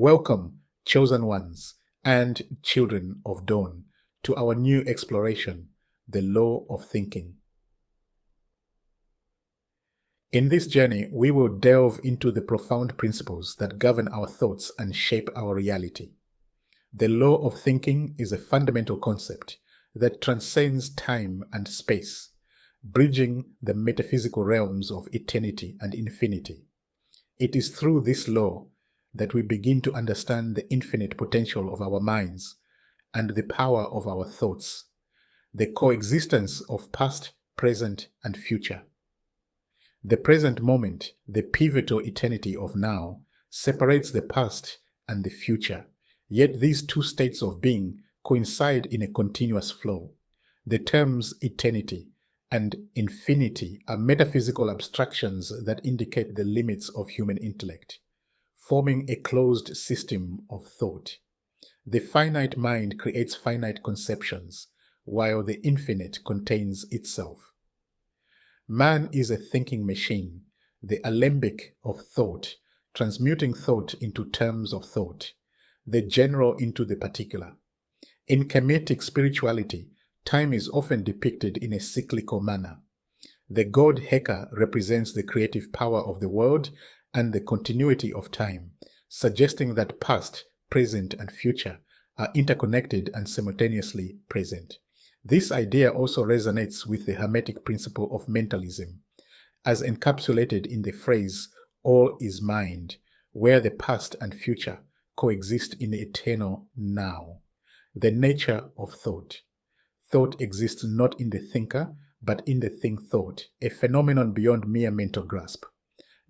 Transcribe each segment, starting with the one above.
Welcome, chosen ones and children of dawn, to our new exploration, the law of thinking. In this journey, we will delve into the profound principles that govern our thoughts and shape our reality. The law of thinking is a fundamental concept that transcends time and space, bridging the metaphysical realms of eternity and infinity. It is through this law that we begin to understand the infinite potential of our minds and the power of our thoughts, the coexistence of past, present, and future. The present moment, the pivotal eternity of now, separates the past and the future, yet these two states of being coincide in a continuous flow. The terms eternity and infinity are metaphysical abstractions that indicate the limits of human intellect, forming a closed system of thought. The finite mind creates finite conceptions, while the infinite contains itself. Man is a thinking machine, the alembic of thought, transmuting thought into terms of thought, the general into the particular. In Kemetic spirituality, time is often depicted in a cyclical manner. The god Heka represents the creative power of the world and the continuity of time, suggesting that past, present, and future are interconnected and simultaneously present. This idea also resonates with the Hermetic principle of mentalism, as encapsulated in the phrase, "all is mind," where the past and future coexist in the eternal now. The nature of thought. Thought exists not in the thinker, but in the thing-thought, a phenomenon beyond mere mental grasp.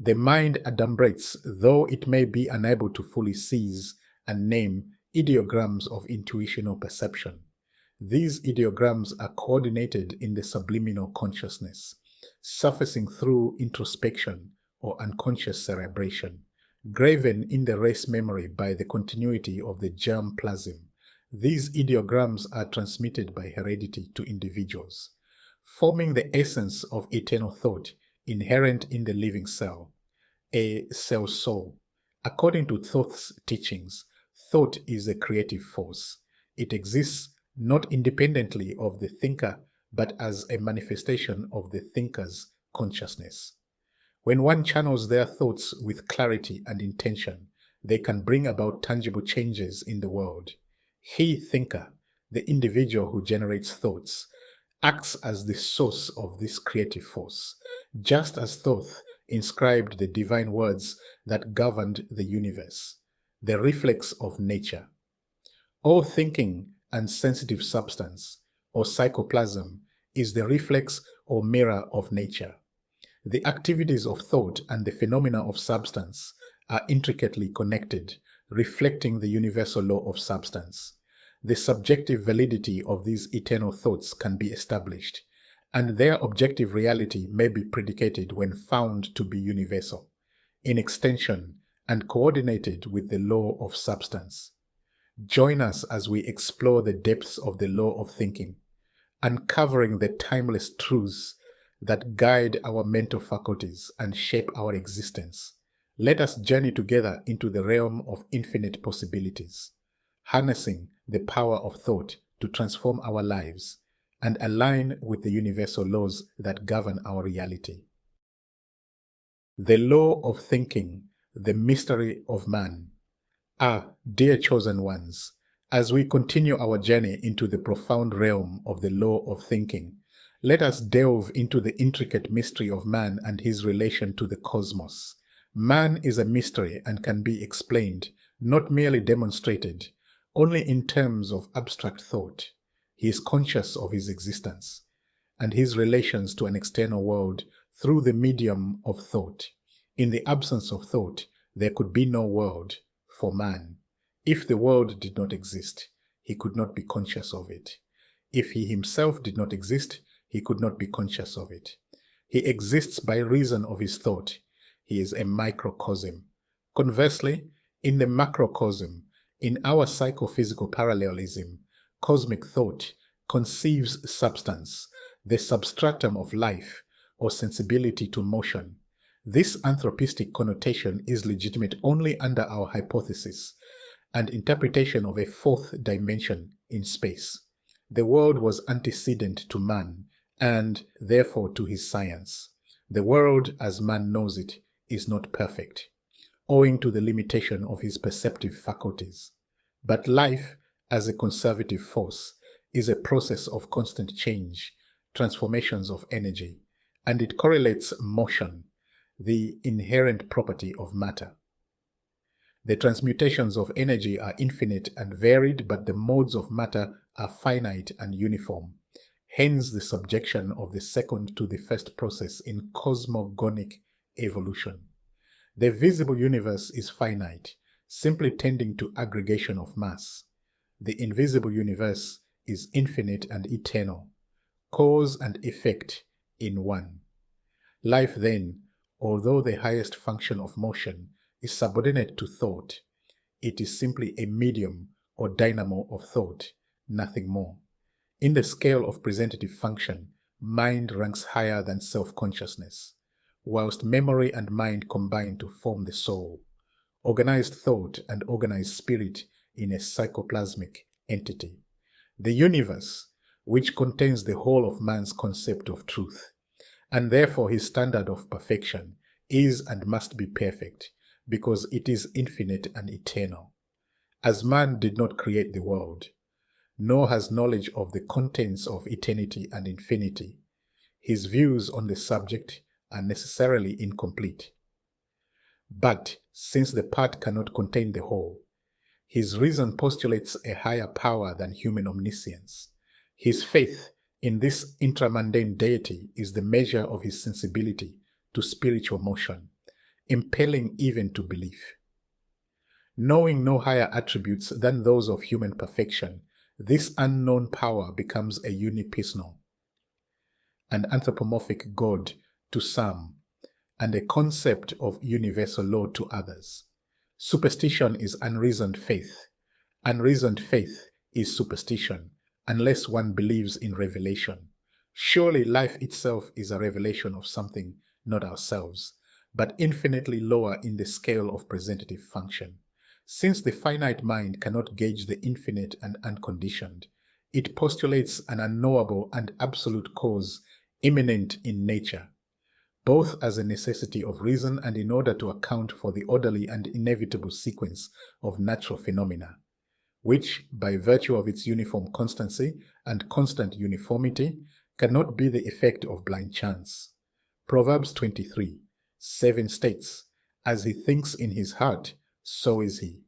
The mind adumbrates, though it may be unable to fully seize and name ideograms of intuitional perception. These ideograms are coordinated in the subliminal consciousness, surfacing through introspection or unconscious cerebration, graven in the race memory by the continuity of the germ plasm. These ideograms are transmitted by heredity to individuals, forming the essence of eternal thought inherent in the living cell, a cell soul. According to Thoth's teachings, thought is a creative force. It exists not independently of the thinker, but as a manifestation of the thinker's consciousness. When one channels their thoughts with clarity and intention, they can bring about tangible changes in the world. He, thinker, the individual who generates thoughts, acts as the source of this creative force, just as Thoth inscribed the divine words that governed the universe, the reflex of nature. All thinking and sensitive substance, or psychoplasm, is the reflex or mirror of nature. The activities of thought and the phenomena of substance are intricately connected, reflecting the universal law of substance. The subjective validity of these eternal thoughts can be established, and their objective reality may be predicated when found to be universal, in extension, and coordinated with the law of substance. Join us as we explore the depths of the law of thinking, uncovering the timeless truths that guide our mental faculties and shape our existence. Let us journey together into the realm of infinite possibilities, harnessing the power of thought to transform our lives and align with the universal laws that govern our reality. The law of thinking, the mystery of man. Dear chosen ones, as we continue our journey into the profound realm of the law of thinking, let us delve into the intricate mystery of man and his relation to the cosmos. Man is a mystery and can be explained, not merely demonstrated, only in terms of abstract thought. He is conscious of his existence and his relations to an external world through the medium of thought. In the absence of thought, there could be no world for man. If the world did not exist, he could not be conscious of it. If he himself did not exist, he could not be conscious of it. He exists by reason of his thought. He is a microcosm. Conversely, in the macrocosm, in our psychophysical parallelism, cosmic thought conceives substance, the substratum of life or sensibility to motion, This anthropistic connotation is legitimate only under our hypothesis and interpretation of a fourth dimension in space. The world was antecedent to man and therefore to his science. The world as man knows it is not perfect, owing to the limitation of his perceptive faculties. But life as a conservative force is a process of constant change, transformations of energy, and it correlates motion, the inherent property of matter. The transmutations of energy are infinite and varied, but the modes of matter are finite and uniform. Hence the subjection of the second to the first process in cosmogonic evolution. The visible universe is finite, simply tending to aggregation of mass. The invisible universe is infinite and eternal, cause and effect in one. Life then, although the highest function of motion, is subordinate to thought. It is simply a medium or dynamo of thought, nothing more. In the scale of presentative function, mind ranks higher than self-consciousness, whilst memory and mind combine to form the soul, organized thought and organized spirit in a psychoplasmic entity. The universe, which contains the whole of man's concept of truth, and therefore his standard of perfection, is and must be perfect, because it is infinite and eternal. As man did not create the world, nor has knowledge of the contents of eternity and infinity, his views on the subject are necessarily incomplete. But since the part cannot contain the whole, his reason postulates a higher power than human omniscience. His faith in this intramundane deity is the measure of his sensibility to spiritual motion, impelling even to belief. Knowing no higher attributes than those of human perfection, this unknown power becomes a unipersonal, an anthropomorphic God to some, and a concept of universal law to others. Superstition is unreasoned faith. Unreasoned faith is superstition, unless one believes in revelation. Surely life itself is a revelation of something, not ourselves, but infinitely lower in the scale of presentative function. Since the finite mind cannot gauge the infinite and unconditioned, it postulates an unknowable and absolute cause immanent in nature, both as a necessity of reason and in order to account for the orderly and inevitable sequence of natural phenomena, which, by virtue of its uniform constancy and constant uniformity, cannot be the effect of blind chance. Proverbs 23:7 states, "As he thinks in his heart, so is he."